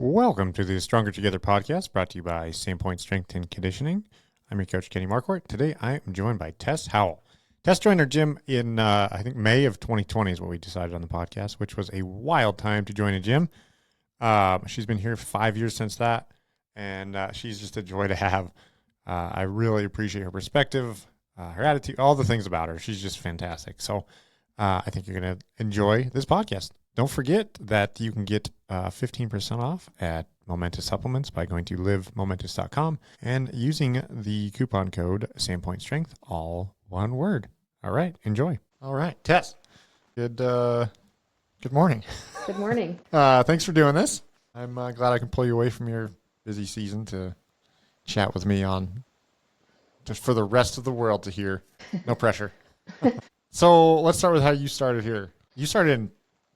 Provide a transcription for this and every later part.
Welcome to the Stronger Together podcast brought to you by Sandpoint Strength and Conditioning. I'm your coach, Kenny Marquardt. Today I am joined by Tess Howell. Tess joined our gym in, I think, May of 2020 is what we decided on the podcast, which was a wild time to join a gym. She's been here for 5 years since that, and she's just a joy to have. I really appreciate her perspective, her attitude, all the things about her. She's just fantastic. So I think you're going to enjoy this podcast. Don't forget that you can get 15% off at Momentous Supplements by going to livemomentous.com and using the coupon code Sandpoint Strength, all one word. All right, enjoy. All right, Tess. Good morning. Good morning. Thanks for doing this. I'm glad I can pull you away from your busy season to chat with me on just for the rest of the world to hear. No pressure. So let's start with how you started here. You started in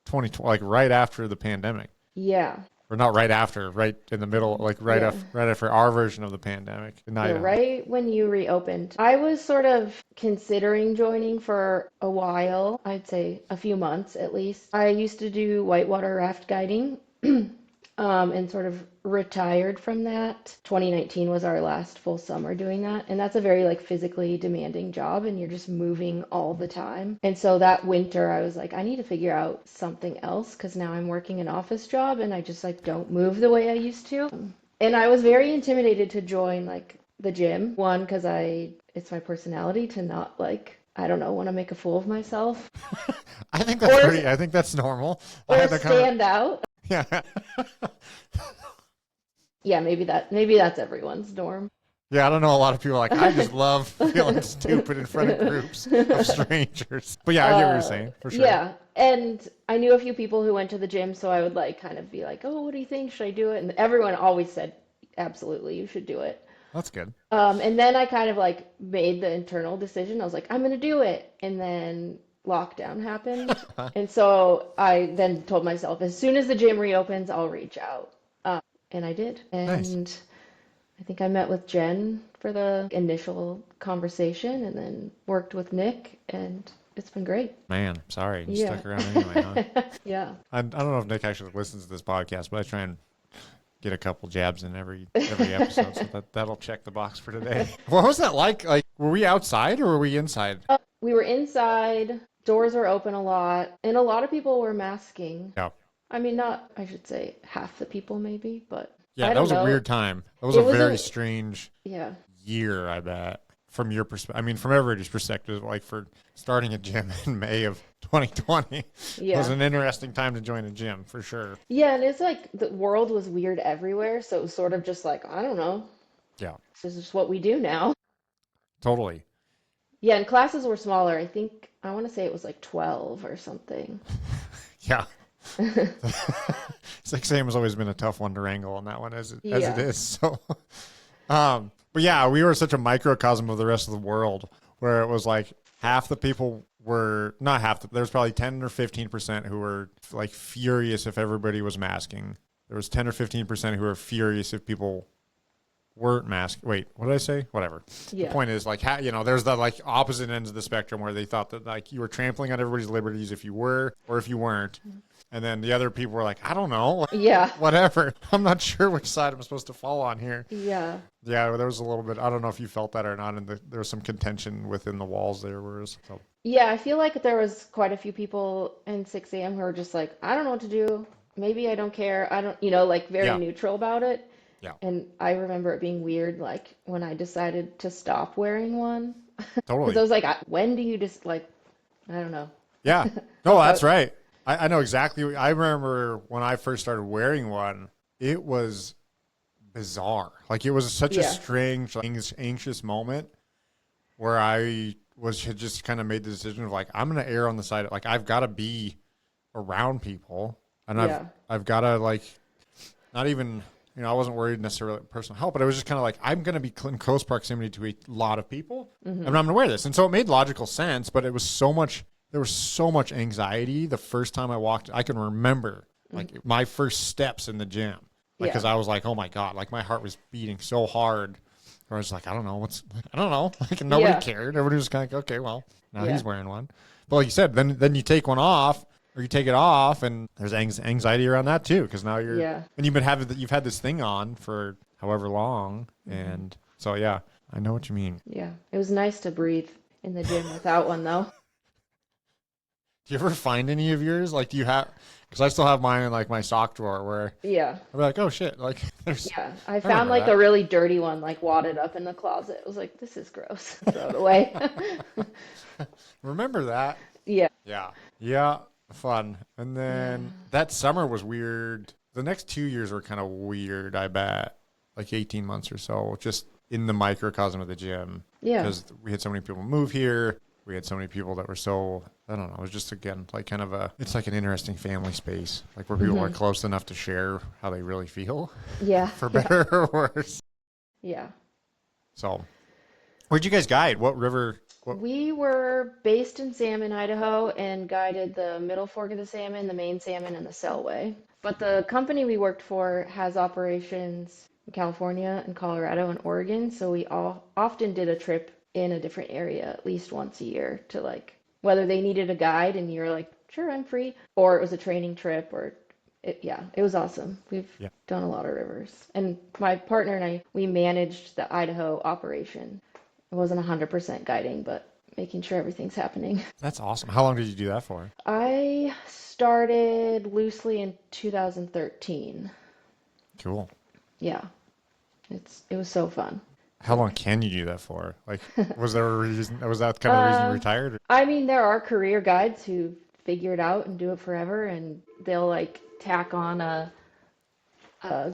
2020, like right after the pandemic. Yeah. Or not right after, right in the middle, like right after our version of the pandemic. Yeah, right when you reopened. I was sort of considering joining for a while, I'd say a few months at least. I used to do whitewater raft guiding and sort of retired from that. 2019 was our last full summer doing that. And that's a very like physically demanding job and you're just moving all the time. And so that winter I was like, I need to figure out something else because now I'm working an office job and I just like don't move the way I used to. And I was very intimidated to join like the gym. One, because it's my personality to not like, I don't know, want to make a fool of myself. I think that's normal. Or stand out. Yeah. Yeah, maybe that's everyone's norm. Yeah, I don't know. A lot of people are like, I just love feeling stupid in front of groups of strangers. But yeah, I get what you're saying, for sure. Yeah, and I knew a few people who went to the gym, so I would like kind of be like, oh, what do you think? Should I do it? And everyone always said, absolutely, you should do it. That's good. And then I kind of like made the internal decision. I was like, I'm going to do it. And then lockdown happened. And so I then told myself, as soon as the gym reopens, I'll reach out. And I did. And Nice. I think I met with Jen for the initial conversation and then worked with Nick, and it's been great. Man, sorry. You Yeah. stuck around anyway, huh? Yeah. I don't know if Nick actually listens to this podcast, but I try and get a couple jabs in every episode, so that'll check the box for today. What was that like? Like, were we outside or were we inside? We were inside, doors were open a lot, and a lot of people were masking. Yeah. I mean, not, I should say half the people maybe, but Yeah, I that don't was a know. weird time. That was It a was very a- strange Yeah. year, I bet, from your perspective. I mean, from everybody's perspective, like for starting a gym in May of 2020 Yeah. was an interesting time to join a gym, for sure. Yeah, and it's like the world was weird everywhere, so it was sort of just like, I don't know, Yeah, this is what we do now. totally. Yeah, and classes were smaller. I think, I want to say it was like 12 or something. Yeah. 6 a.m. has always been a tough one to wrangle on that one as it Yeah. is. So, but yeah, we were such a microcosm of the rest of the world where it was like half the people were not half. There's probably 10 or 15% who were like furious if everybody was masking. There was 10 or 15% who were furious if people weren't masked. Wait, what did I say? Whatever. Yeah. The point is like, there's the like opposite ends of the spectrum where they thought that like you were trampling on everybody's liberties if you were or if you weren't. And then the other people were like, I don't know. Like, Yeah. whatever. I'm not sure which side I'm supposed to fall on here. Yeah. Yeah, there was a little bit. I don't know if you felt that or not. And there was some contention within the walls there. So. Yeah, I feel like there was quite a few people in 6 a.m. who were just like, I don't know what to do. Maybe I don't care. I don't, like very Yeah. neutral about it. Yeah. And I remember it being weird, like when I decided to stop wearing one. Totally. Because I was like, when do you just like, I don't know. Yeah. No, that's right. I know exactly. I remember when I first started wearing one, it was bizarre. Like it was such a Yeah. strange, anxious moment where I had just kind of made the decision of like, I'm going to err on the side of like, I've got to be around people and Yeah. I've got to like, not even, I wasn't worried necessarily about personal health, but it was just kind of like, I'm going to be in close proximity to a lot of people and I'm going to wear this. And so it made logical sense, but it was there was so much anxiety the first time I walked. I can remember like my first steps in the gym, because I was like, oh my God, like my heart was beating so hard. Where I was like, I don't know. Like nobody Yeah. cared. Everybody was kind of like, okay, well, now Yeah. he's wearing one. But like you said, then you take one off or you take it off, and there's anxiety around that too, because now Yeah. and you've had this thing on for however long, and so yeah, I know what you mean. Yeah. It was nice to breathe in the gym without one though. Do you ever find any of yours? Like, do you have? Because I still have mine in like my sock drawer where Yeah. I'll be like, oh shit, like there's. Yeah. I I found remember like that. a really dirty one, like wadded up in the closet. I was like, this is gross. Throw it away. Remember that? Yeah. Yeah. Yeah. Fun. And Yeah. then that summer was weird. The next 2 years were kind of weird, I bet. Like 18 months or so, just in the microcosm of the gym. Yeah. Because we had so many people move here. We had so many people that were so, I don't know, it was just, again, like kind of it's like an interesting family space, like where people are close enough to share how they really feel, Yeah. for better or worse. Yeah. So, where'd you guys guide? What river? What? We were based in Salmon, Idaho, and guided the Middle Fork of the Salmon, the Main Salmon, and the Selway. But the company we worked for has operations in California and Colorado and Oregon, so we all often did a trip in a different area at least once a year to like whether they needed a guide and you're like, sure, I'm free, or it was a training trip, or yeah, it was awesome. We've Yeah. done a lot of rivers, and my partner and I, we managed the Idaho operation. It wasn't 100% guiding, but making sure everything's happening. That's awesome. How long did you do that for? I started loosely in 2013. Cool. Yeah, it was so fun. How long can you do that for? Like, was there a reason? Was that kind of the reason you retired? I mean, there are career guides who figure it out and do it forever, and they'll like tack on a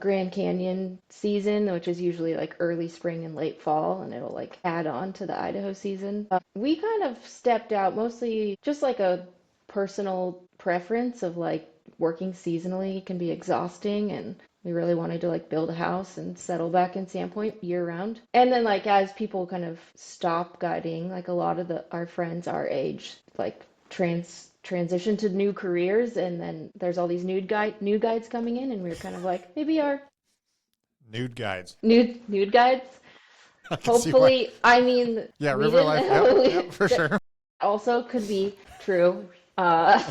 Grand Canyon season, which is usually like early spring and late fall, and it'll like add on to the Idaho season. We kind of stepped out mostly just like a personal preference of like working seasonally can be exhausting, and we really wanted to like build a house and settle back in Sandpoint year round. And then like as people kind of stop guiding, like a lot of our friends our age like transition to new careers, and then there's all these new guides coming in, and we are kind of like maybe our Nude guides. nude guides. I can see why. Hopefully, I mean, Yeah, we river didn't life. Yep, yep, for that sure. also could be true. Uh,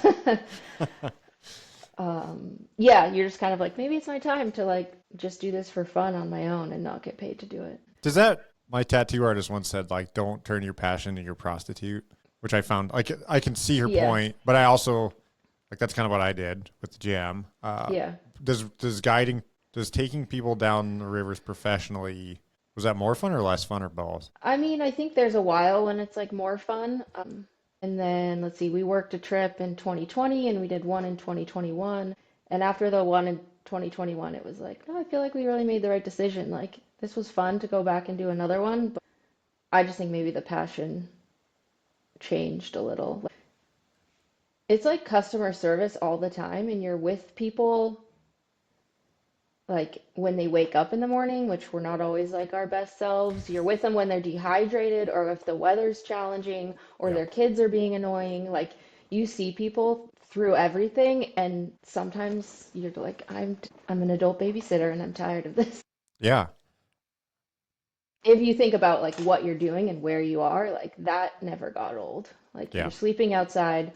yeah, you're just kind of like maybe it's my time to like just do this for fun on my own and not get paid to do it. Does that? My tattoo artist once said, like, don't turn your passion into your prostitute, which I found, like, I can see her Yeah. point, but I also, like, that's kind of what I did with the jam. Yeah. Does taking people down the rivers professionally, was that more fun or less fun or both? I mean, I think there's a while when it's like more fun. And then let's see, we worked a trip in 2020 and we did one in 2021. And after the one in 2021, it was like, oh, I feel like we really made the right decision. Like this was fun to go back and do another one, but I just think maybe the passion changed a little. It's like customer service all the time, and you're with people like when they wake up in the morning, which we're not always like our best selves. You're with them when they're dehydrated or if the weather's challenging or Yeah. their kids are being annoying. Like you see people through everything, and sometimes you're like, I'm an adult babysitter and I'm tired of this. Yeah. If you think about like what you're doing and where you are, like that never got old. Like Yeah. you're sleeping outside,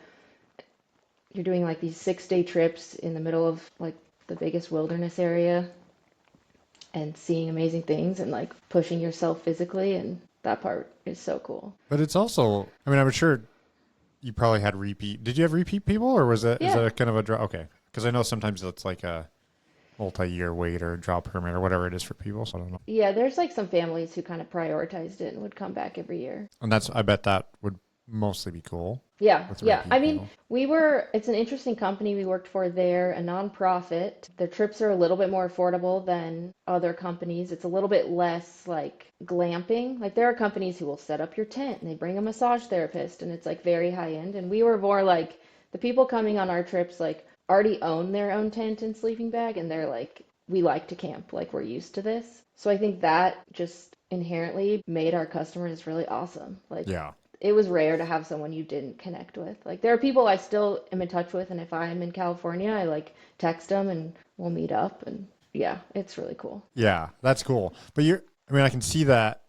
you're doing like these 6-day trips in the middle of like the biggest wilderness area and seeing amazing things and like pushing yourself physically, and that part is so cool. But it's also, I mean, I'm sure you probably had repeat. Did you have repeat people, or is that Yeah. a kind of a draw? Okay. Because I know sometimes it's like a multi-year wait or draw permit or whatever it is for people. So I don't know. Yeah, there's like some families who kind of prioritized it and would come back every year. And I bet that would mostly be cool Yeah, with yeah. repeat I mean, people. it's an interesting company we worked for there, a nonprofit. Their trips are a little bit more affordable than other companies. It's a little bit less like glamping. Like there are companies who will set up your tent and they bring a massage therapist and it's like very high end. And we were more like the people coming on our trips like already own their own tent and sleeping bag, and they're like, we like to camp, like we're used to this. So I think that just inherently made our customers really awesome. Like Yeah. it was rare to have someone you didn't connect with. Like there are people I still am in touch with, and if I'm in California, I like text them and we'll meet up, and yeah, it's really cool. Yeah, that's cool. But I mean, I can see that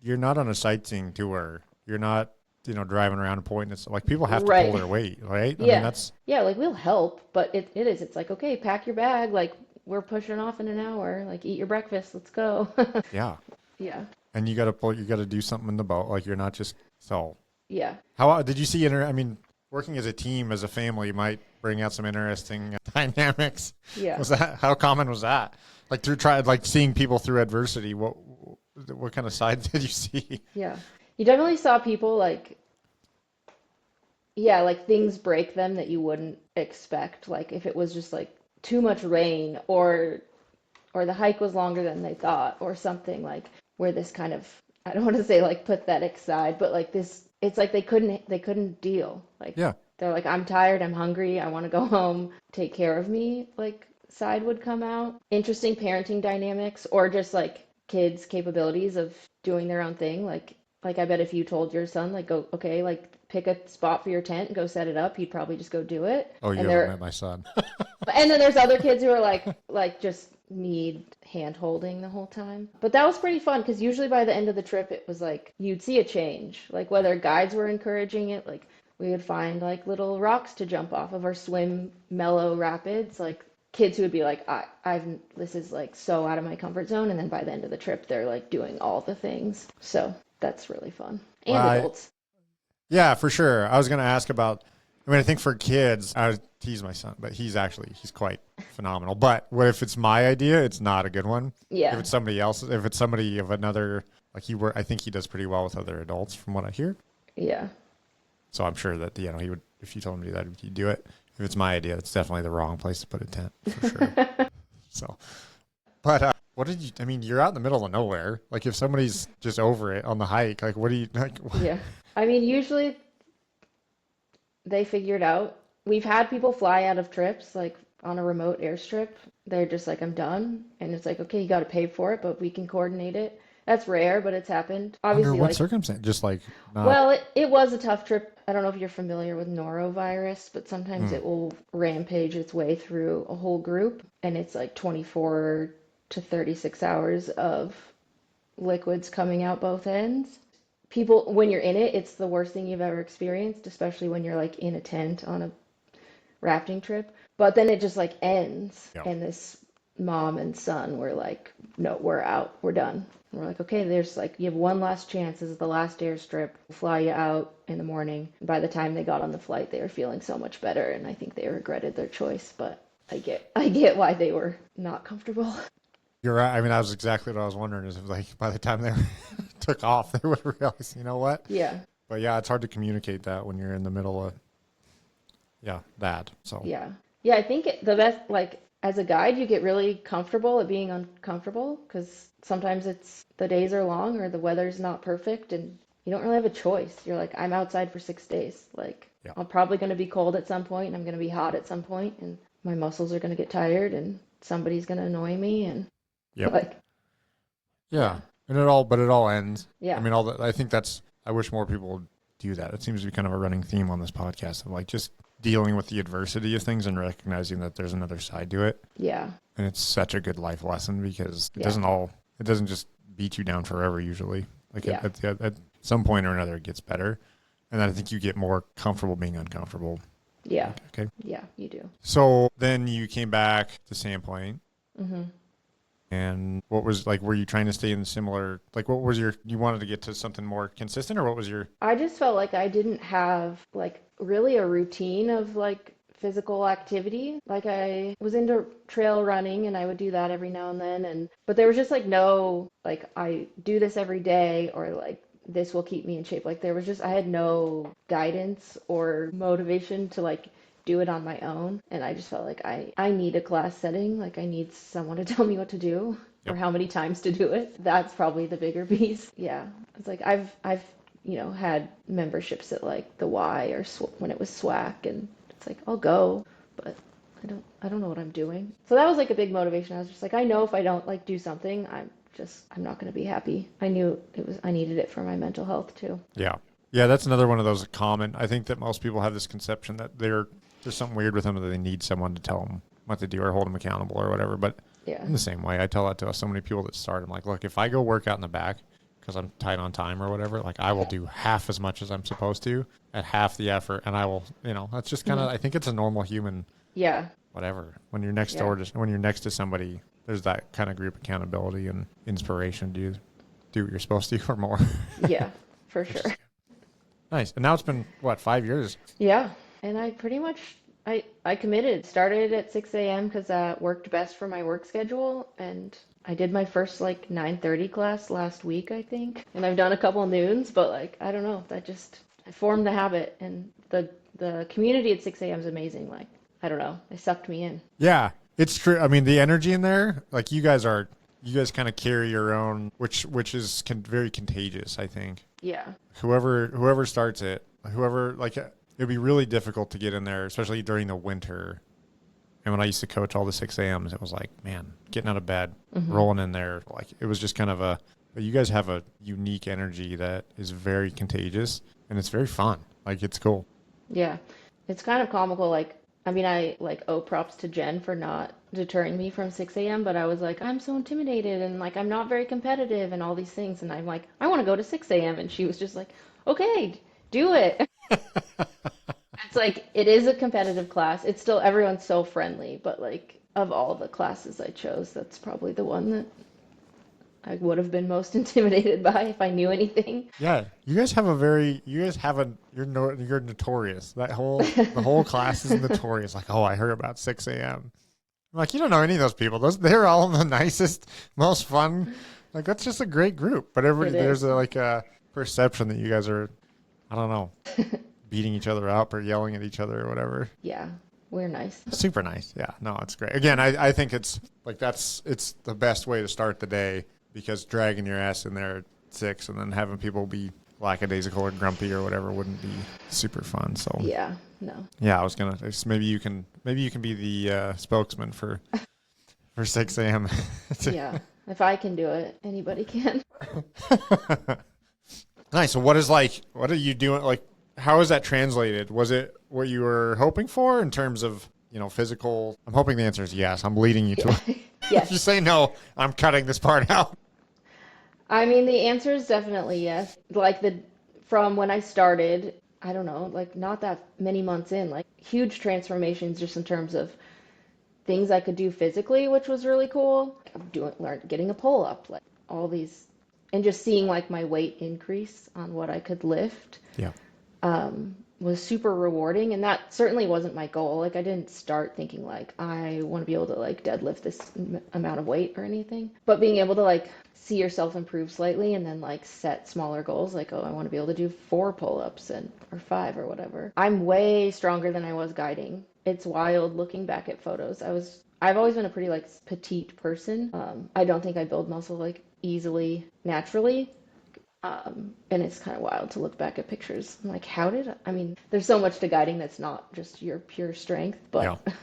you're not on a sightseeing tour. You're not driving around a point, and it's like people have to pull Right. their weight, right? I mean, Yeah. that's, Yeah, like we'll help, but it's like, okay, pack your bag, like we're pushing off in an hour, like eat your breakfast, let's go. yeah. Yeah. And you got to do something in the boat. Like you're not just, so Yeah. how did you see, I mean, working as a team, as a family might bring out some interesting dynamics. Yeah. How common was that? Like like seeing people through adversity, what kind of sides did you see? Yeah. You definitely saw people like, yeah, like things break them that you wouldn't expect. Like if it was just like too much rain or the hike was longer than they thought or something like where this kind of I don't want to say like pathetic side, but like this it's like they couldn't deal. Like Yeah. they're like I'm tired, I'm hungry, I want to go home, take care of me, like side would come out. Interesting parenting dynamics or just like kids' capabilities of doing their own thing. Like I bet if you told your son like go okay, like pick a spot for your tent and go set it up, he'd probably just go do it. Oh, you And haven't there met my son. and then there's other kids who are like just need hand holding the whole time. But that was pretty fun because usually by the end of the trip it was like you'd see a change. Like whether guides were encouraging it, like we would find like little rocks to jump off of or swim mellow rapids. Like kids who would be like, I've this is like so out of my comfort zone, and then by the end of the trip they're like doing all the things. So that's really fun. And Well, adults. yeah, for sure. I was going to ask about. I mean, I think for kids, I tease my son, but he's quite phenomenal. But what if it's my idea? It's not a good one. If Yeah. it's somebody else's, if it's somebody of another, like I think he does pretty well with other adults, from what I hear. Yeah. So I'm sure that he would, if you told him to do that, he'd do it. If it's my idea, it's definitely the wrong place to put a tent for sure. So, but what did you? I mean, you're out in the middle of nowhere. Like if somebody's just over it on the hike, like what do you like? Yeah. I mean, usually they figured out. We've had people fly out of trips, like on a remote airstrip. They're just like, I'm done. And it's like, okay, you got to pay for it, but we can coordinate it. That's rare, but it's happened. Under Obviously, what like, circumstance? Just like not. well, it was a tough trip. I don't know if you're familiar with norovirus, but sometimes Hmm, it will rampage its way through a whole group, and it's like 24 to 36 hours of liquids coming out both ends. People, when you're in it, it's the worst thing you've ever experienced, especially when you're like in a tent on a rafting trip. But then it just like ends, yeah. and this mom and son were like, "No, we're out. We're done." And we're like, "Okay, there's like you have one last chance. This is the last airstrip. We'll fly you out in the morning." And by the time they got on the flight, they were feeling so much better, and I think they regretted their choice. But I get why they were not comfortable. You're right. I mean, that was exactly what I was wondering. Is if, like by the time they took off, they would realize, you know what? Yeah, But yeah, it's hard to communicate that when you're in the middle of that. So yeah, yeah. I think the best like as a guide, you get really comfortable at being uncomfortable because sometimes it's the days are long or the weather's not perfect and you don't really have a choice. You're like, I'm outside for 6 days. Like, yeah, I'm probably going to be cold at some point and I'm going to be hot at some point and my muscles are going to get tired and somebody's going to annoy me and yep, like, yeah, yeah, and but it all ends. I yeah, mean, I think that's. I wish more people would do that. It seems to be kind of a running theme on this podcast of like just dealing with the adversity of things and recognizing that there's another side to it. yeah, And it's such a good life lesson because yeah, it doesn't just beat you down forever usually. Like yeah, at some point or another, it gets better. And then I think you get more comfortable being uncomfortable. yeah, Okay. yeah, you do. So then you came back to Sandpoint. Hmm. And what was like, were you trying to stay in similar, like what was you wanted to get to something more consistent or what was your, I just felt like I didn't have like really a routine of like physical activity. Like I was into trail running and I would do that every now and then but there was just like no like I do this every day or like this will keep me in shape. Like there was just I had no guidance or motivation to like do it on my own and I just felt like I need a class setting. Like I need someone to tell me what to do or yep, how many times to do it. That's probably the bigger piece. Yeah. It's like I've had memberships at like the Y or when it was SWAC, and it's like I'll go, but I don't know what I'm doing. So that was like a big motivation. I was just like, I know if I don't like do something, I'm not going to be happy. I knew I needed it for my mental health too. yeah. Yeah, that's another one of those common. I think that most people have this conception that there's something weird with them that they need someone to tell them what to do or hold them accountable or whatever. But Yeah. in the same way, I tell that to so many people that start. I'm like, look, if I go work out in the back because I'm tight on time or whatever, like I will do half as much as I'm supposed to at half the effort, and I will, that's just kind of. I think it's a normal human. Yeah. Whatever. When you're next Yeah. door, when you're next to somebody, there's that kind of group accountability and inspiration. Do what you're supposed to or more. Yeah, for sure. Nice. And now it's been what, 5 years? Yeah. And I pretty much I committed. Started at 6 a.m. because that worked best for my work schedule, and I did my first like 9:30 class last week, I think. And I've done a couple noons, but like I don't know, I formed the habit, and the community at 6 a.m. is amazing. Like I don't know, they sucked me in. Yeah, it's true. I mean, the energy in there, like you guys kind of carry your own, which is very contagious, I think. Yeah. Whoever starts it, it'd be really difficult to get in there, especially during the winter. And when I used to coach all the 6 a.m.s, it was like, man, getting out of bed, rolling in there, like it was just kind of but you guys have a unique energy that is very contagious, and it's very fun. Like it's cool. Yeah. It's kind of comical. Like, I mean, I like owe props to Jen for not deterring me from 6 a.m., but I was like, I'm so intimidated and like I'm not very competitive and all these things. And I'm like, I want to go to 6 a.m. And she was just like, okay, do it. It's like, it is a competitive class. It's still, everyone's so friendly, but like, of all the classes I chose, that's probably the one that I would have been most intimidated by if I knew anything. Yeah, you're notorious. The whole class is notorious. Like, oh, I heard about 6 a.m. I'm like, you don't know any of those people. They're all the nicest, most fun. Like, that's just a great group. But there's a perception that you guys are, I don't know, beating each other up or yelling at each other or whatever. Yeah, we're nice. Super nice. Yeah, no, it's great. Again, I think it's the best way to start the day, because dragging your ass in there at 6 and then having people be lackadaisical or grumpy or whatever wouldn't be super fun. So Yeah, no. yeah, I was gonna maybe you can be the spokesman for 6 a.m. Yeah, if I can do it, anybody can. Nice. So what are you doing? Like, how is that translated? Was it what you were hoping for in terms of, physical? I'm hoping the answer is yes. I'm leading you to it. Yes. If you say no, I'm cutting this part out. I mean, the answer is definitely yes. Like from when I started, I don't know, like not that many months in, like huge transformations just in terms of things I could do physically, which was really cool. Getting a pull up, like all these, and just seeing like my weight increase on what I could lift. Yeah. Was super rewarding, and that certainly wasn't my goal. Like I didn't start thinking like I want to be able to like deadlift this amount of weight or anything, but being able to like see yourself improve slightly and then like set smaller goals, like, oh, I want to be able to do 4 pull-ups or 5 or whatever. I'm way stronger than I was guiding. It's wild looking back at photos. I've always been a pretty like petite person. I don't think I build muscle like easily naturally. And it's kind of wild to look back at pictures. I'm like, I mean, there's so much to guiding that's not just your pure strength, but Yeah. I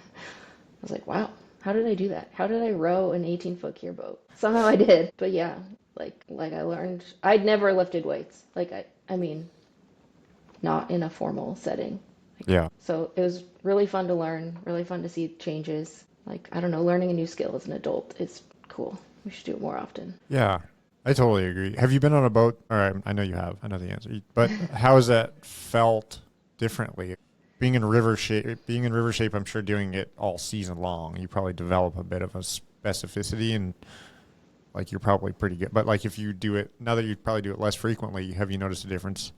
was like, wow, how did I do that? How did I row an 18-foot keer boat? Somehow I did. But yeah, like I learned, I'd never lifted weights. Like I mean, not in a formal setting. Yeah. So it was really fun to learn, really fun to see changes. Like, I don't know, learning a new skill as an adult is cool. We should do it more often. Yeah. I totally agree. Have you been on a boat? All right, I know you have. I know the answer. But how has that felt differently? Being in river shape, I'm sure doing it all season long, you probably develop a bit of a specificity, and like you're probably pretty good. But like if you do it, now that you probably do it less frequently, have you noticed a difference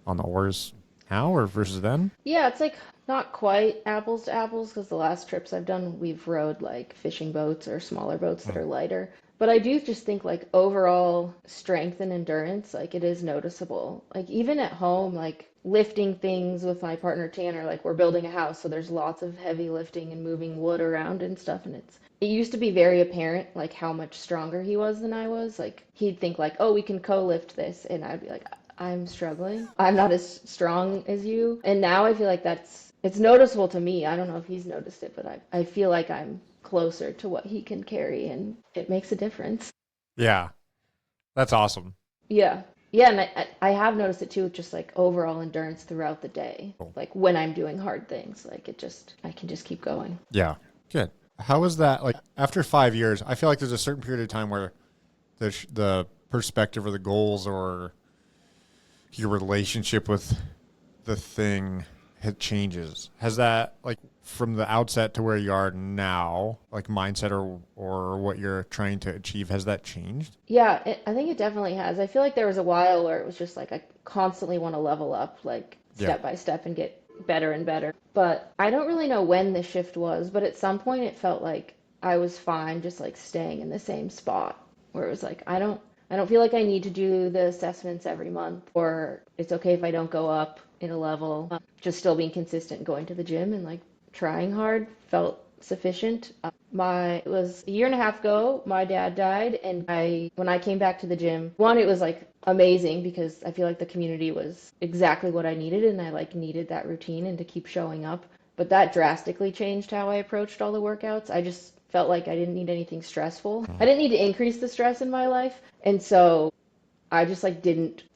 on the oars now or versus then? Yeah, it's like not quite apples to apples because the last trips I've done, we've rowed like fishing boats or smaller boats that are lighter. But I do just think like overall strength and endurance, like it is noticeable. Like even at home, like lifting things with my partner Tanner, like we're building a house, so there's lots of heavy lifting and moving wood around and stuff. And it used to be very apparent like how much stronger he was than I was. Like he'd think like, oh, we can co-lift this, and I'd be like, I'm struggling. I'm not as strong as you. And now I feel like it's noticeable to me. I don't know if he's noticed it, but I feel like I'm closer to what he can carry, and it makes a difference. Yeah, that's awesome. Yeah. Yeah, and I have noticed it too with just like overall endurance throughout the day. Cool. Like when I'm doing hard things, like I can just keep going. Yeah, good. How was that? Like after 5 years, I feel like there's a certain period of time where the perspective or the goals or your relationship with the thing changes. Has that, like, from the outset to where you are now, like mindset or what you're trying to achieve, has that changed? Yeah, I think it definitely has. I feel like there was a while where it was just like I constantly want to level up, like Yeah. step by step and get better and better. But I don't really know when the shift was, but at some point it felt like I was fine just like staying in the same spot where it was like I don't feel like I need to do the assessments every month, or it's okay if I don't go up in a level. Just still being consistent and going to the gym and like trying hard felt sufficient. It was a year and a half ago, my dad died, and when I came back to the gym, one, it was like amazing because I feel like the community was exactly what I needed, and I like needed that routine and to keep showing up. But that drastically changed how I approached all the workouts. I just felt like I didn't need anything stressful. I didn't need to increase the stress in my life, and so I just like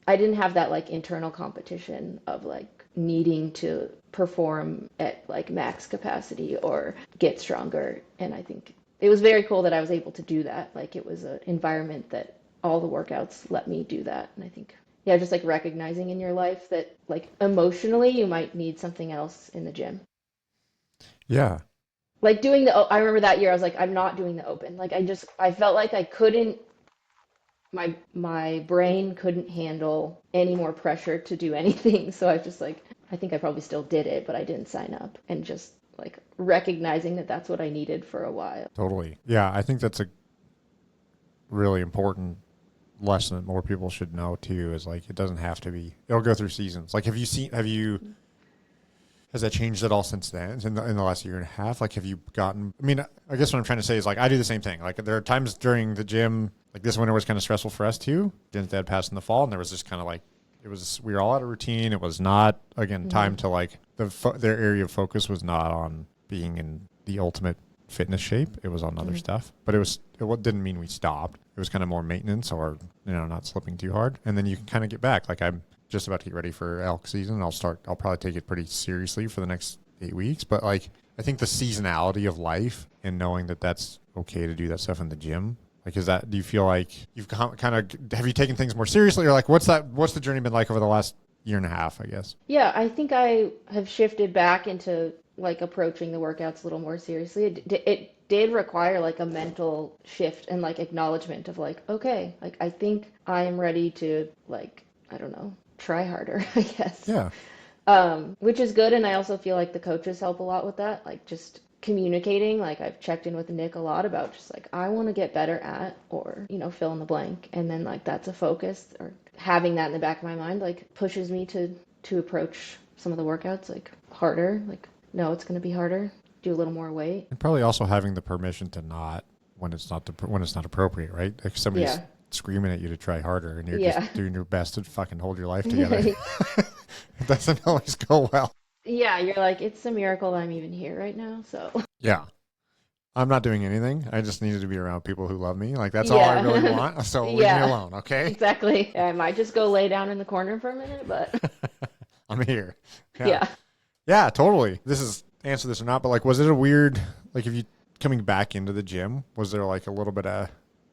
I didn't have that like internal competition of like needing to perform at like max capacity or get stronger. And I think it was very cool that I was able to do that. Like it was an environment that all the workouts let me do that. And I think yeah, just like recognizing in your life that like emotionally you might need something else in the gym. Yeah. Like I remember that year I was like I'm not doing the open. Like I felt like I couldn't my brain couldn't handle any more pressure to do anything. So I just like I think I probably still did it, but I didn't sign up. And just like recognizing that that's what I needed for a while. Totally. Yeah, I think that's a really important lesson that more people should know too. Is like it doesn't have to be. It'll go through seasons. Like, has that changed at all since then? In the last year and a half? Like, have you gotten? I mean, I guess what I'm trying to say is like I do the same thing. Like, there are times during the gym. Like this winter was kind of stressful for us too. Jen's dad passed in the fall, and there was just kind of like we were all out of routine. It was not again time to like their area of focus was not on being in the ultimate fitness shape. It was on other stuff, but it didn't mean we stopped. It was kind of more maintenance or not slipping too hard, and then you can kind of get back. Like I'm just about to get ready for elk season. I'll probably take it pretty seriously for the next 8 weeks, but like I think the seasonality of life and knowing that that's okay to do that stuff in the gym. Like, do you feel like you've have you taken things more seriously, or like what's the journey been like over the last year and a half, I guess? Yeah, I think I have shifted back into like approaching the workouts a little more seriously. It did require like a mental shift and like acknowledgement of like, okay, like I think I am ready to like, I don't know, try harder, I guess. Yeah. Which is good. And I also feel like the coaches help a lot with that. Like just communicating, like I've checked in with Nick a lot about just like, I want to get better at, or, fill in the blank. And then like that's a focus, or having that in the back of my mind, like pushes me to approach some of the workouts like harder. Like, no, it's going to be harder. Do a little more weight. And probably also having the permission to not when it's not appropriate, right? Like somebody's screaming at you to try harder, and you're just doing your best to fucking hold your life together. It doesn't always go well. Yeah, you're like, it's a miracle that I'm even here right now. So yeah, I'm not doing anything. I just needed to be around people who love me. Like that's all I really want. So leave me alone, okay? Exactly. I might just go lay down in the corner for a minute, but I'm here. Yeah, totally. Answer this or not, but like, was it a weird, like, if you coming back into the gym, was there like a little bit of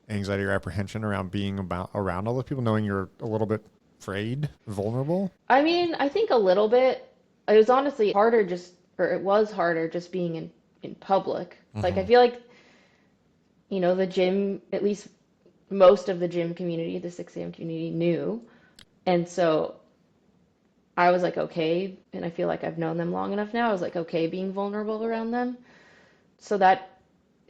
anxiety or apprehension around being around all those people, knowing you're a little bit afraid, vulnerable? I mean, I think a little bit. It was honestly harder it was harder just being in public. Like, I feel like, the gym, at least most of the gym community, the 6 a.m. community knew. And so I was like, okay. And I feel like I've known them long enough now. I was like, okay, being vulnerable around them. So that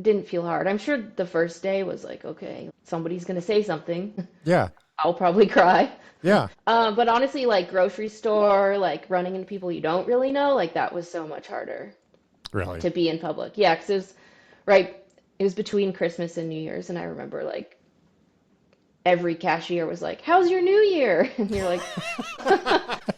didn't feel hard. I'm sure the first day was like, okay, somebody's going to say something. Yeah. I'll probably cry. Yeah. But honestly, like grocery store, like running into people you don't really know, like that was so much harder Really? to be in public. Yeah, because it was between Christmas and New Year's, and I remember like every cashier was like, "How's your New Year?" And you're like,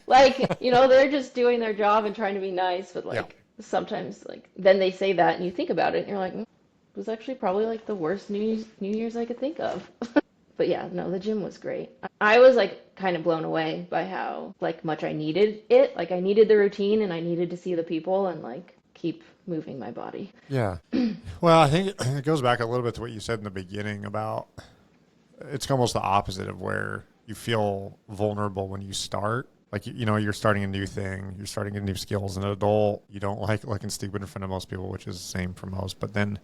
they're just doing their job and trying to be nice, but like sometimes like then they say that and you think about it and you're like, it was actually probably like the worst New Year's I could think of. But yeah, no, the gym was great. I was like kind of blown away by how like much I needed it. Like I needed the routine and I needed to see the people and like keep moving my body. Yeah. Well, I think it goes back a little bit to what you said in the beginning about it's almost the opposite of where you feel vulnerable when you start. Like, you're starting a new thing, you're starting a new skill as an adult. You don't like looking stupid in front of most people, which is the same for most. But then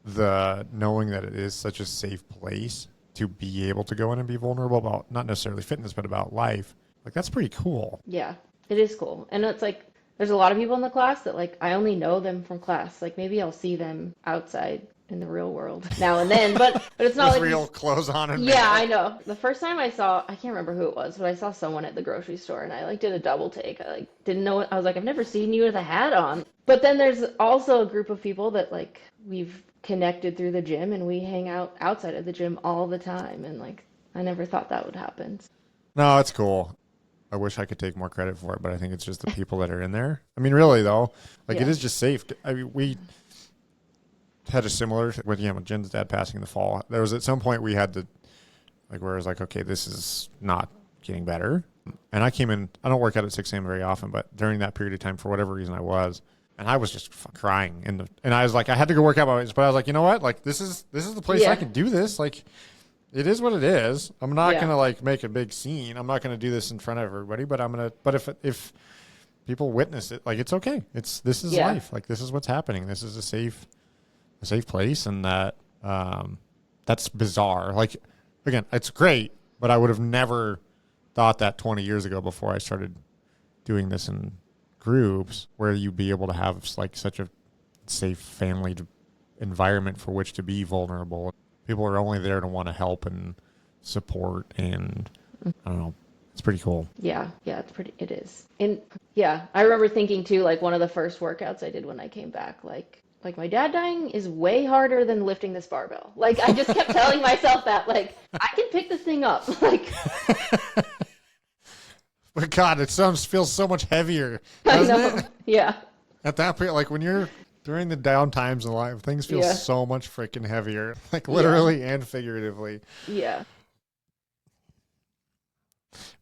the knowing that it is such a safe place to be able to go in and be vulnerable about not necessarily fitness, but about life, like that's pretty cool. Yeah, it is cool. And it's like there's a lot of people in the class that like I only know them from class. Like maybe I'll see them outside in the real world now and then, but it's not With like real clothes on and yeah, makeup. I know. The first time I can't remember who it was, but I saw someone at the grocery store and I like did a double take. I like didn't know it. I was like, I've never seen you with a hat on. But then there's also a group of people that like we've connected through the gym and we hang out outside of the gym all the time. And like, I never thought that would happen. No, it's cool. I wish I could take more credit for it, but I think it's just the people that are in there. I mean, really though, like it Yeah. is just safe. I mean, we had a similar with Jen's dad passing in the fall. There was at some point we had to like where it was like, okay, this is not getting better. And I came in. I don't work out at 6 a.m. very often, but during that period of time, for whatever reason, I was, and I was just crying. And I was like, I had to go work out, but I was like, you know what? Like this is the place I Yeah. can do this. Like it is what it is. I'm not Yeah. gonna like make a big scene. I'm not gonna do this in front of everybody. But I'm gonna. But if people witness it, like it's okay. This is Yeah. life. Like this is what's happening. This is a safe place, and that's bizarre. Like again, it's great, but I would have never thought that 20 years ago before I started doing this in groups where you'd be able to have like such a safe family environment for which to be vulnerable. People are only there to want to help and support, and I don't know. It's pretty cool. Yeah, yeah, it is. And yeah, I remember thinking too, like one of the first workouts I did when I came back, like my dad dying is way harder than lifting this barbell. Like I just kept telling myself that, like, I can pick this thing up. Like But God, it feels so much heavier, I doesn't know. it? Yeah. At that point, like when you're during the down times in life, things feel Yeah. so much freaking heavier, like literally and figuratively. Yeah.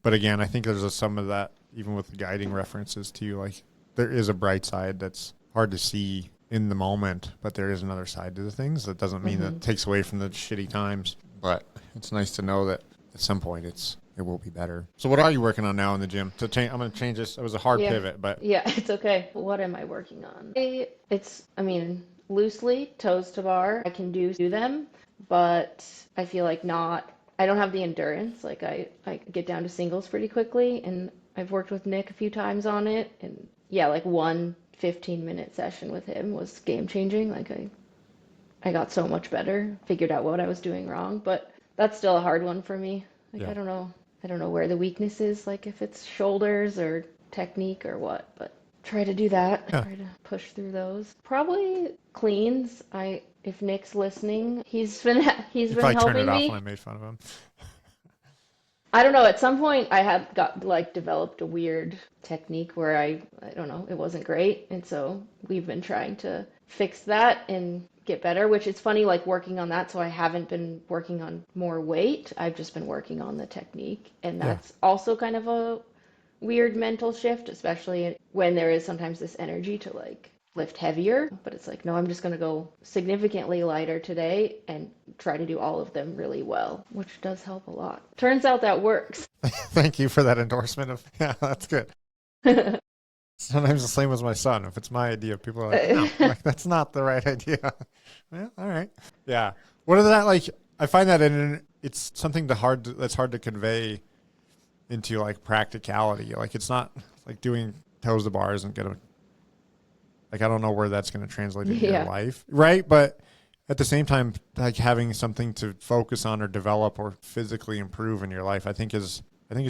But again, I think there's some of that, even with the guiding references too. Like there is a bright side that's hard to see in the moment, but there is another side to the things. That doesn't mean that it takes away from the shitty times. But it's nice to know that at some point it will be better. So what are you working on now in the gym? I'm going to change this. It was a hard Yeah. pivot, but Yeah, it's okay. What am I working on? I mean, loosely toes to bar. I can do them, but I feel like I don't have the endurance. Like I get down to singles pretty quickly, and I've worked with Nick a few times on it, and yeah, like one 15-minute session with him was game changing. Like I got so much better, figured out what I was doing wrong, but that's still a hard one for me. Like yeah. I don't know where the weakness is, like if it's shoulders or technique or what, but try to do that. Yeah. Try to push through those. Probably cleans. If Nick's listening, he's been You probably turned helping it off me. when I made fun of him. I don't know. At some point, I had developed a weird technique where I don't know, it wasn't great, and so we've been trying to fix that and get better. Which is funny, like working on that. So I haven't been working on more weight. I've just been working on the technique, and Yeah. that's also kind of a weird mental shift, especially when there is sometimes this energy to like lift heavier, but it's like, no, I'm just going to go significantly lighter today and try to do all of them really well, which does help a lot. Turns out that works. Thank you for that endorsement of, yeah, that's good. Sometimes the same as my son. If it's my idea, people are like, no, like, that's not the right idea. Well, all right. Yeah. What are that like? I find that it's something that's hard to convey into like practicality. Like it's not like doing toes to bar isn't going to, like, I don't know where that's going to translate into your life. Right. But at the same time, like having something to focus on or develop or physically improve in your life, I think it's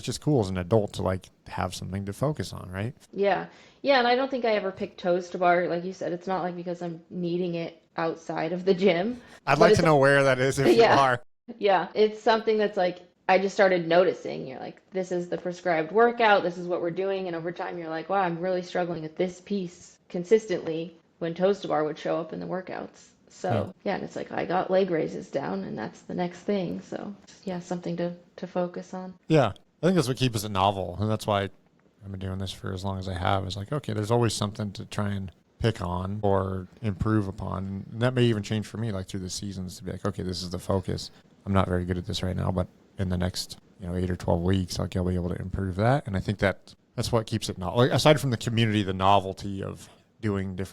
just cool as an adult to like have something to focus on. Right. Yeah. Yeah. And I don't think I ever picked toes to bar. Like you said, it's not like because I'm needing it outside of the gym. I'd But like to know where that is if you yeah. are. Yeah. It's something that's like, I just started noticing. You're like, this is the prescribed workout. This is what we're doing. And over time, you're like, wow, I'm really struggling with this piece consistently when toes to bar would show up in the workouts. So yeah, and it's like I got leg raises down, and that's the next thing. So yeah, something to focus on. Yeah. I think that's what keeps it novel. And that's why I've been doing this for as long as I have. Is like, okay, there's always something to try and pick on or improve upon. And that may even change for me, like through the seasons, to be like, okay, this is the focus. I'm not very good at this right now, but in the next 8 or 12 weeks, I'll be able to improve that. And I think that's what keeps it like, aside from the community, the novelty of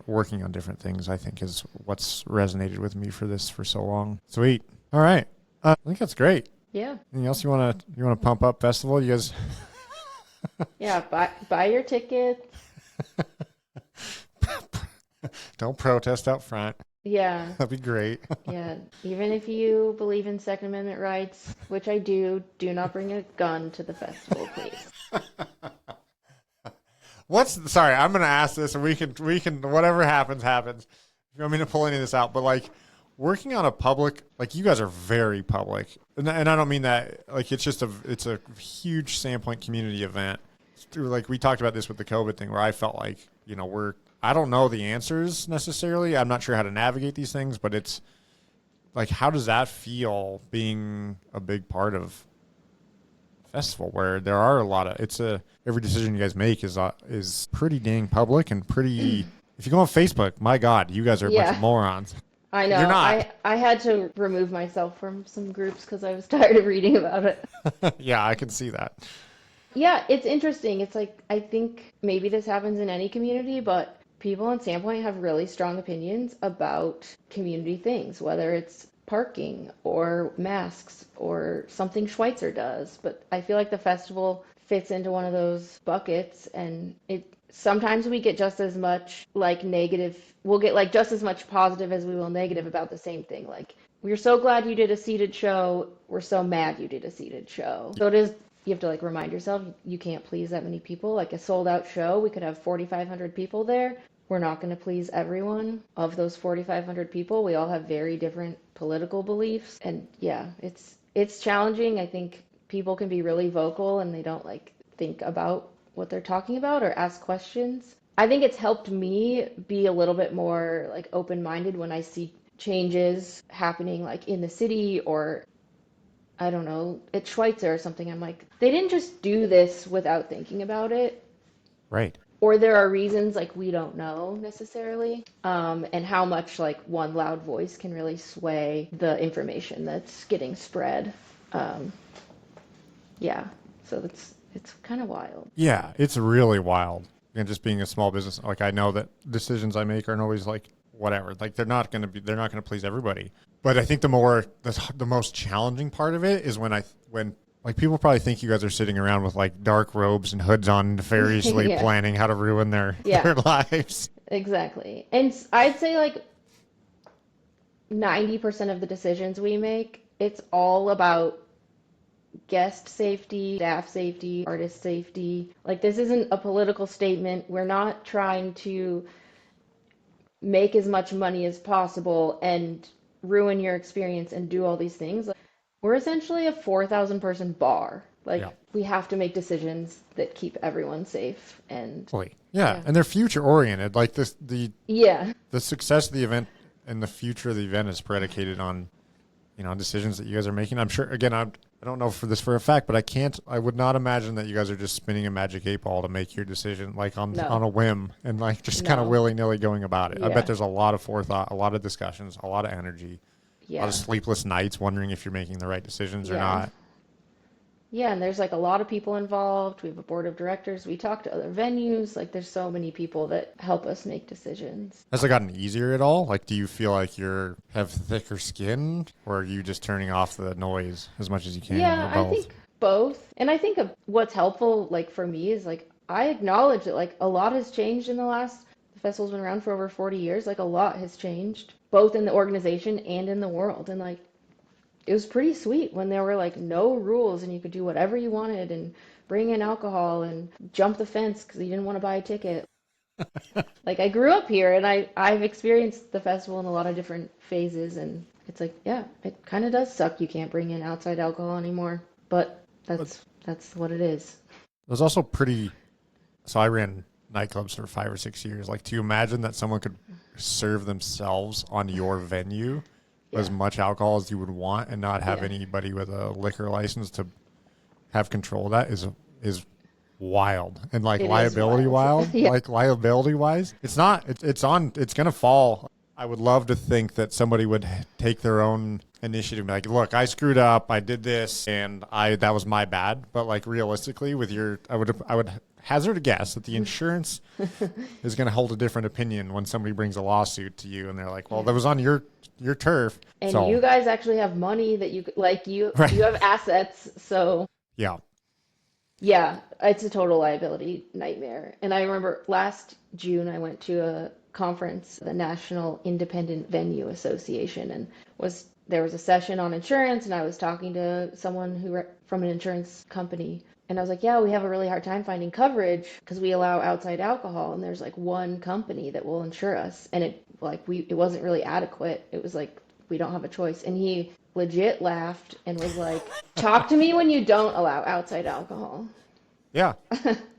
working on different things, I think is what's resonated with me for so long. Sweet. All right. I think that's great. Yeah. Anything else you want to pump up festival? You guys. Yeah. Buy your tickets. Don't protest out front. Yeah. That'd be great. Yeah. Even if you believe in Second Amendment rights, which I do not bring a gun to the festival, please. Sorry, I'm going to ask this, and we can, whatever happens. If you want me to pull any of this out, but like working on a public, like you guys are very public, and I don't mean that, like it's a huge Sandpoint community event. Like we talked about this with the COVID thing, where I felt like, I don't know the answers necessarily. I'm not sure how to navigate these things, but it's like, how does that feel being a big part of festival where there are a lot of every decision you guys make is pretty dang public and pretty. If you go on Facebook, my God, you guys are a bunch of morons. I know. You're not. I had to remove myself from some groups because I was tired of reading about it. Yeah, I can see that. Yeah, it's interesting. It's like, I think maybe this happens in any community, but people in Sandpoint have really strong opinions about community things, whether it's parking or masks or something Schweitzer does. But I feel like the festival fits into one of those buckets, and sometimes we get just as much like negative, we'll get like just as much positive as we will negative about the same thing. Like, we're so glad you did a seated show. We're so mad you did a seated show. So you have to like remind yourself you can't please that many people. Like a sold out show, we could have 4,500 people there. We're not going to please everyone. Of those 4,500 people, we all have very different political beliefs. And yeah, it's challenging. I think people can be really vocal and they don't like think about what they're talking about or ask questions. I think it's helped me be a little bit more like open-minded when I see changes happening like in the city, or I don't know, at Schweitzer or something. I'm like, they didn't just do this without thinking about it. Right. Or there are reasons like we don't know necessarily, and how much like one loud voice can really sway the information that's getting spread. Yeah, so it's kind of wild. Yeah, it's really wild. And just being a small business, like I know that decisions I make aren't always like whatever. Like they're not going to please everybody. But I think the most challenging part of it is when like people probably think you guys are sitting around with like dark robes and hoods on, nefariously planning how to ruin their lives. Exactly. And I'd say like 90% of the decisions we make, it's all about guest safety, staff safety, artist safety. Like, this isn't a political statement. We're not trying to make as much money as possible and ruin your experience and do all these things. Like, we're essentially a 4,000 person bar. Like, we have to make decisions that keep everyone safe. And and they're future oriented. Like the success of the event and the future of the event is predicated on decisions that you guys are making. I'm sure, again, I don't know for a fact, but I would not imagine that you guys are just spinning a magic 8 ball to make your decision like on a whim and like just kind of willy-nilly going about it. I bet there's a lot of forethought, a lot of discussions, a lot of energy, a lot of sleepless nights wondering if you're making the right decisions or not. Yeah, and there's like a lot of people involved. We have a board of directors. We talk to other venues. Like, there's so many people that help us make decisions. Has it gotten easier at all? Like, do you feel like have thicker skin, or are you just turning off the noise as much as you can? Yeah, I think both. And I think what's helpful, like for me, is like I acknowledge that like a lot has changed in the festival's been around for over 40 years. Like, a lot has changed, both in the organization and in the world. And like, it was pretty sweet when there were like no rules and you could do whatever you wanted and bring in alcohol and jump the fence because you didn't want to buy a ticket. Like, I grew up here and I've experienced the festival in a lot of different phases, and it's like, yeah, it kind of does suck you can't bring in outside alcohol anymore, but that's what it is. It was also so I ran nightclubs for 5 or 6 years. Like, do you imagine that someone could serve themselves on your venue as much alcohol as you would want and not have anybody with a liquor license to have control of that is wild. And like liability wise, it's going to fall. I would love to think that somebody would take their own initiative and be like, look, I screwed up, I did this, and that was my bad. But like realistically, with I would hazard a guess that the insurance is going to hold a different opinion when somebody brings a lawsuit to you, and they're like, well, that was on your turf. And so, you guys actually have money that you right. you have assets, so Yeah. yeah, it's a total liability nightmare. And I remember last June I went to a conference, the National Independent Venue Association, and there was a session on insurance, and I was talking to someone from an insurance company, and I was like, yeah, we have a really hard time finding coverage because we allow outside alcohol, and there's like one company that will insure us, and it wasn't really adequate. It was like we don't have a choice. And he legit laughed and was like, talk to me when you don't allow outside alcohol. Yeah.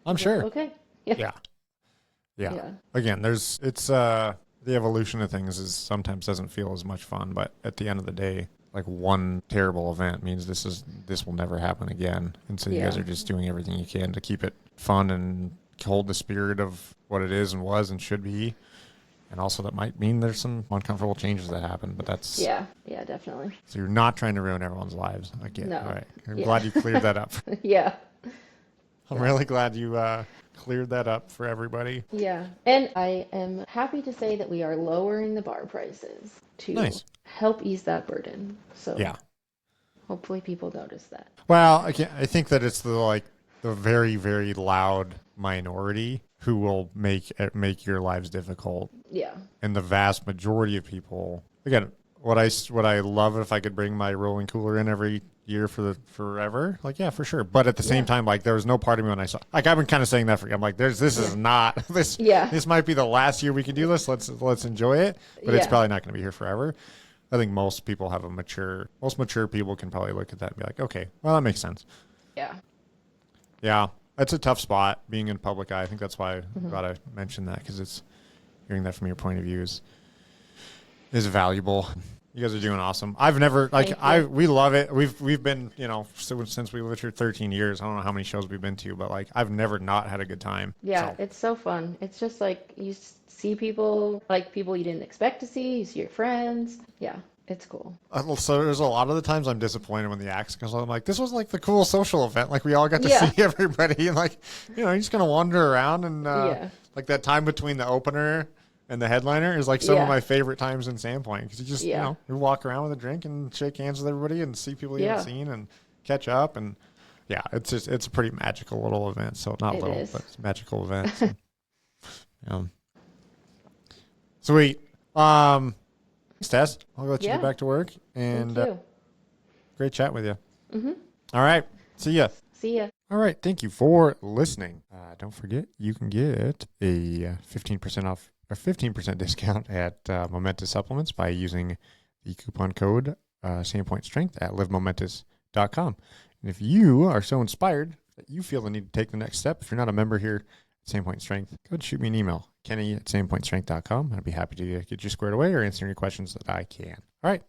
I'm sure. Okay. Yeah. Yeah. Again, the evolution of things is sometimes doesn't feel as much fun, but at the end of the day, like one terrible event means this will never happen again. And so you guys are just doing everything you can to keep it fun and hold the spirit of what it is and was and should be. And also that might mean there's some uncomfortable changes that happen, but that's... Yeah, definitely. So you're not trying to ruin everyone's lives. I get it. No. All right. I'm glad you cleared that up. Yeah. I'm really glad you cleared that up for everybody. Yeah. And I am happy to say that we are lowering the bar prices to help ease that burden. So hopefully people notice that. Well, I think that it's the very, very loud minority who will make your lives difficult. Yeah. And the vast majority of people, again, what I love if I could bring my rolling cooler in every year forever, like, yeah, for sure. But at the same time, like, there was no part of me when I saw, like, I've been kind of saying that I'm like, this might be the last year we can do this. Let's enjoy it, but it's probably not going to be here forever. I think most people have most mature people can probably look at that and be like, okay, well, that makes sense. Yeah. Yeah. That's a tough spot being in public eye. I think that's why I'm glad I mentioned that, because it's hearing that from your point of view is valuable. You guys are doing awesome. I've never we love it. We've been, since we lived here 13 years. I don't know how many shows we've been to, but like I've never not had a good time. Yeah, it's so fun. It's just like you see people you didn't expect to see. You see your friends. Yeah. It's cool. So there's a lot of the times I'm disappointed when the acts comes on. I'm like, this was like the cool social event. Like we all got to see everybody, and like, you're just gonna wander around and like that time between the opener and the headliner is like some of my favorite times in Sandpoint, because you just you walk around with a drink and shake hands with everybody and see people you haven't seen and catch up, and it's a pretty magical little event. So not little, but it's a magical event. So, sweet. Thanks, Tess. I'll let you get back to work. And great chat with you. Mm-hmm. All right. See ya. See ya. All right. Thank you for listening. Don't forget, you can get a 15% off or 15% discount at Momentous Supplements by using the coupon code Sandpoint Strength at livemomentous.com. And if you are so inspired that you feel the need to take the next step, if you're not a member here at Sandpoint Strength, go ahead and shoot me an email, Kenny@sandpointstrength.com. I'd be happy to get you squared away or answer any questions that I can. All right.